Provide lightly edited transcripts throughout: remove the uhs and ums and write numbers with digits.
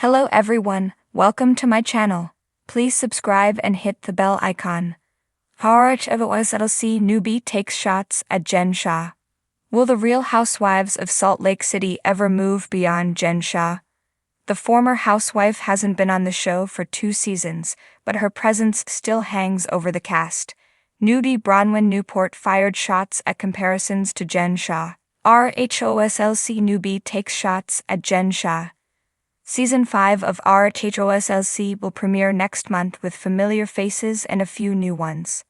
Hello everyone, welcome to my channel. Please subscribe and hit the bell icon. RHOSLC Newbie takes shots at Jen Shah. Will the Real Housewives of Salt Lake City ever move beyond Jen Shah? The former housewife hasn't been on the show for 2 seasons, but her presence still hangs over the cast. Newbie Bronwyn Newport fired shots at comparisons to Jen Shah. RHOSLC Newbie takes shots at Jen Shah. Season 5 of RHOSLC will premiere next month with familiar faces and a few new ones.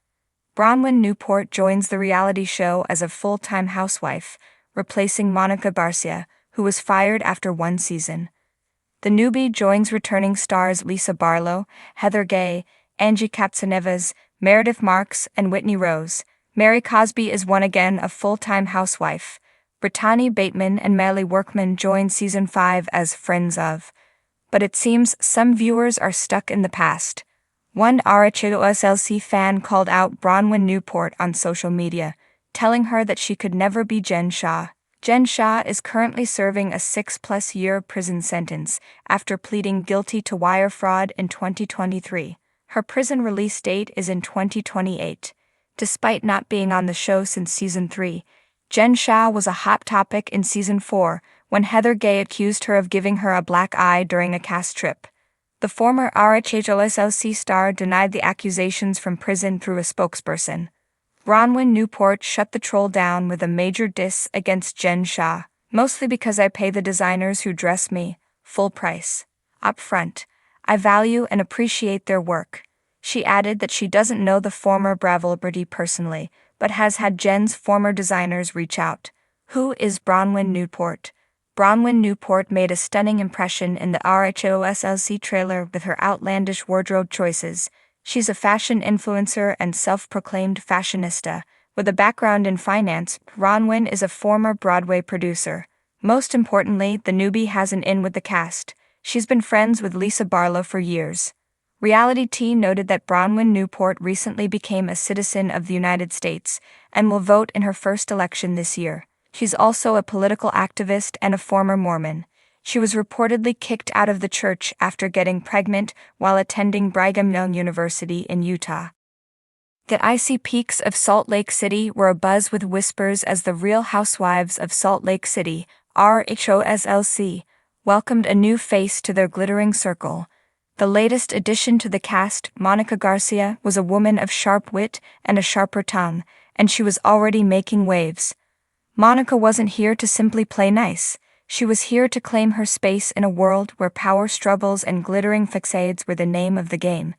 Bronwyn Newport joins the reality show as a full-time housewife, replacing Monica Garcia, who was fired after 1 season. The newbie joins returning stars Lisa Barlow, Heather Gay, Angie Katzenevas, Meredith Marks, and Whitney Rose. Mary Cosby is once again a full-time housewife. Brittany Bateman and Melly Workman join Season 5 as friends of. But it seems some viewers are stuck in the past. One RHOSLC fan called out Bronwyn Newport on social media, telling her that she could never be Jen Shah. Jen Shah is currently serving a 6+ year prison sentence after pleading guilty to wire fraud in 2023. Her prison release date is in 2028. Despite not being on the show since Season 3, Jen Shah was a hot topic in Season 4 when Heather Gay accused her of giving her a black eye during a cast trip. The former RHOSLC star denied the accusations from prison through a spokesperson. Bronwyn Newport shut the troll down with a major diss against Jen Shah, mostly because I pay the designers who dress me full price. Up front, I value and appreciate their work. She added that she doesn't know the former celebrity personally, but has had Jen's former designers reach out. Who is Bronwyn Newport? Bronwyn Newport made a stunning impression in the RHOSLC trailer with her outlandish wardrobe choices. She's a fashion influencer and self-proclaimed fashionista. With a background in finance, Bronwyn is a former Broadway producer. Most importantly, the newbie has an in with the cast. She's been friends with Lisa Barlow for years. Reality Tea noted that Bronwyn Newport recently became a citizen of the United States and will vote in her first election this year. She's also a political activist and a former Mormon. She was reportedly kicked out of the church after getting pregnant while attending Brigham Young University in Utah. The icy peaks of Salt Lake City were abuzz with whispers as the Real Housewives of Salt Lake City, RHOSLC, welcomed a new face to their glittering circle. The latest addition to the cast, Monica Garcia, was a woman of sharp wit and a sharper tongue, and she was already making waves. Monica wasn't here to simply play nice. She was here to claim her space in a world where power struggles and glittering facades were the name of the game.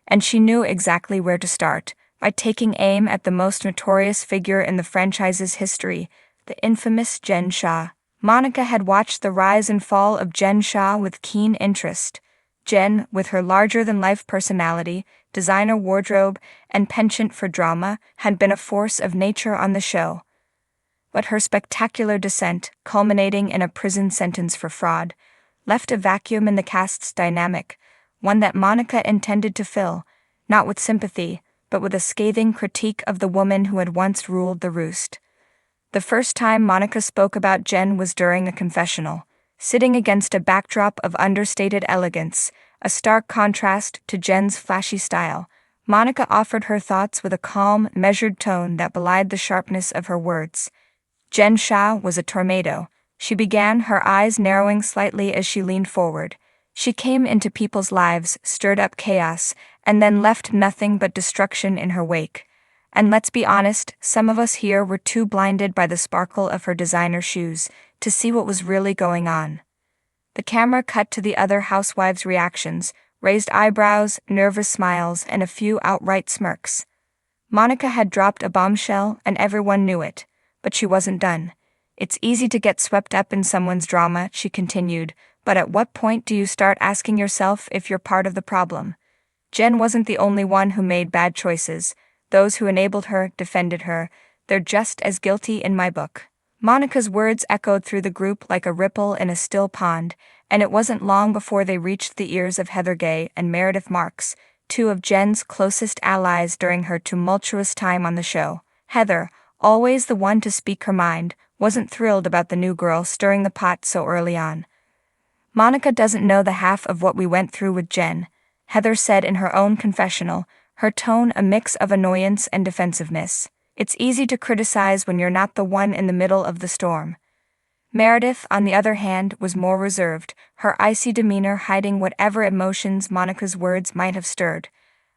And she knew exactly where to start, by taking aim at the most notorious figure in the franchise's history, the infamous Jen Shah. Monica had watched the rise and fall of Jen Shah with keen interest. Jen, with her larger-than-life personality, designer wardrobe, and penchant for drama, had been a force of nature on the show. But her spectacular descent, culminating in a prison sentence for fraud, left a vacuum in the cast's dynamic, one that Monica intended to fill, not with sympathy, but with a scathing critique of the woman who had once ruled the roost. The first time Monica spoke about Jen was during a confessional. Sitting against a backdrop of understated elegance, a stark contrast to Jen's flashy style, Monica offered her thoughts with a calm, measured tone that belied the sharpness of her words. Jen Shah was a tornado. She began, her eyes narrowing slightly as she leaned forward. She came into people's lives, stirred up chaos, and then left nothing but destruction in her wake. And let's be honest, some of us here were too blinded by the sparkle of her designer shoes to see what was really going on. The camera cut to the other housewives' reactions, raised eyebrows, nervous smiles, and a few outright smirks. Monica had dropped a bombshell, and everyone knew it, but she wasn't done. It's easy to get swept up in someone's drama, she continued, but at what point do you start asking yourself if you're part of the problem? Jen wasn't the only one who made bad choices. Those who enabled her, defended her. They're just as guilty in my book. Monica's words echoed through the group like a ripple in a still pond, and it wasn't long before they reached the ears of Heather Gay and Meredith Marks, 2 of Jen's closest allies during her tumultuous time on the show. Heather, always the one to speak her mind, wasn't thrilled about the new girl stirring the pot so early on. Monica doesn't know the half of what we went through with Jen, Heather said in her own confessional, her tone a mix of annoyance and defensiveness. It's easy to criticize when you're not the one in the middle of the storm. Meredith, on the other hand, was more reserved, her icy demeanor hiding whatever emotions Monica's words might have stirred.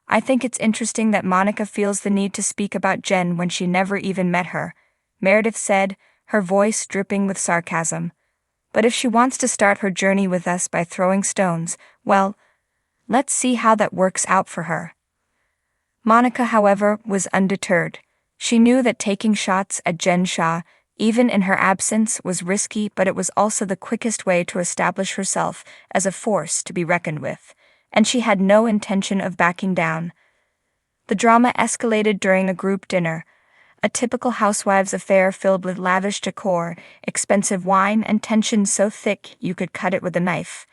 I think it's interesting that Monica feels the need to speak about Jen when she never even met her, Meredith said, her voice dripping with sarcasm. But if she wants to start her journey with us by throwing stones, well, let's see how that works out for her. Monica, however, was undeterred. She knew that taking shots at Jen Shah, even in her absence, was risky, but it was also the quickest way to establish herself as a force to be reckoned with, and she had no intention of backing down. The drama escalated during a group dinner, a typical Housewives affair filled with lavish decor, expensive wine, and tension so thick you could cut it with a knife.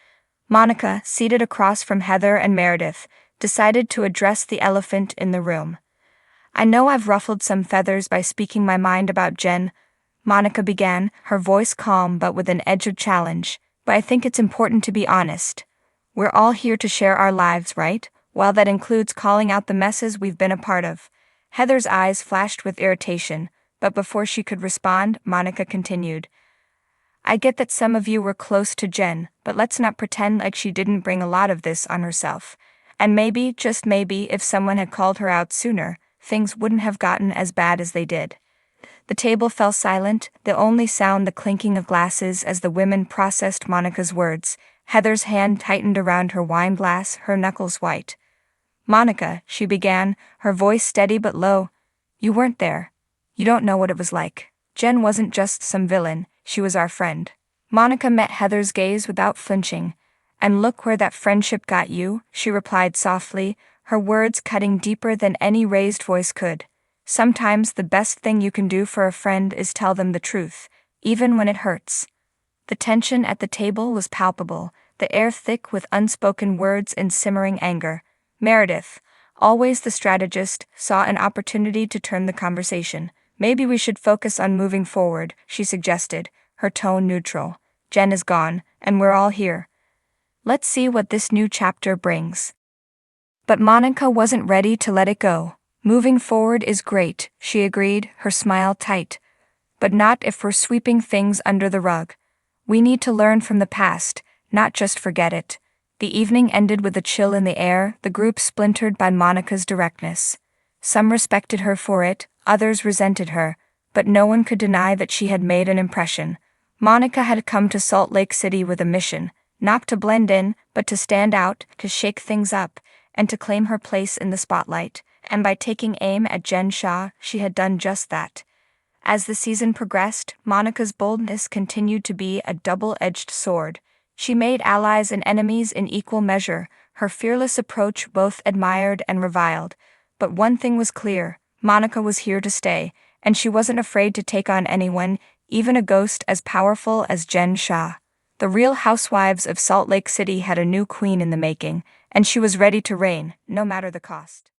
Monica, seated across from Heather and Meredith, decided to address the elephant in the room. I know I've ruffled some feathers by speaking my mind about Jen, Monica began, her voice calm but with an edge of challenge, but I think it's important to be honest. We're all here to share our lives, right? Well, that includes calling out the messes we've been a part of. Heather's eyes flashed with irritation, but before she could respond, Monica continued. I get that some of you were close to Jen, but let's not pretend like she didn't bring a lot of this on herself. And maybe, just maybe, if someone had called her out sooner, things wouldn't have gotten as bad as they did. The table fell silent, the only sound the clinking of glasses as the women processed Monica's words. Heather's hand tightened around her wine glass, her knuckles white. Monica, she began, her voice steady but low. You weren't there. You don't know what it was like. Jen wasn't just some villain, she was our friend. Monica met Heather's gaze without flinching. And look where that friendship got you, she replied softly, her words cutting deeper than any raised voice could. Sometimes the best thing you can do for a friend is tell them the truth, even when it hurts. The tension at the table was palpable, the air thick with unspoken words and simmering anger. Meredith, always the strategist, saw an opportunity to turn the conversation. Maybe we should focus on moving forward, she suggested, her tone neutral. Jen is gone, and we're all here. Let's see what this new chapter brings. But Monica wasn't ready to let it go. Moving forward is great, she agreed, her smile tight. But not if we're sweeping things under the rug. We need to learn from the past, not just forget it. The evening ended with a chill in the air, the group splintered by Monica's directness. Some respected her for it, others resented her, but no one could deny that she had made an impression. Monica had come to Salt Lake City with a mission, not to blend in, but to stand out, to shake things up, and to claim her place in the spotlight. And by taking aim at Jen Shah, she had done just that. As the season progressed, Monica's boldness continued to be a double-edged sword. She made allies and enemies in equal measure, her fearless approach both admired and reviled. But one thing was clear, Monica was here to stay, and she wasn't afraid to take on anyone, even a ghost as powerful as Jen Shah. The Real Housewives of Salt Lake City had a new queen in the making, and she was ready to reign, no matter the cost.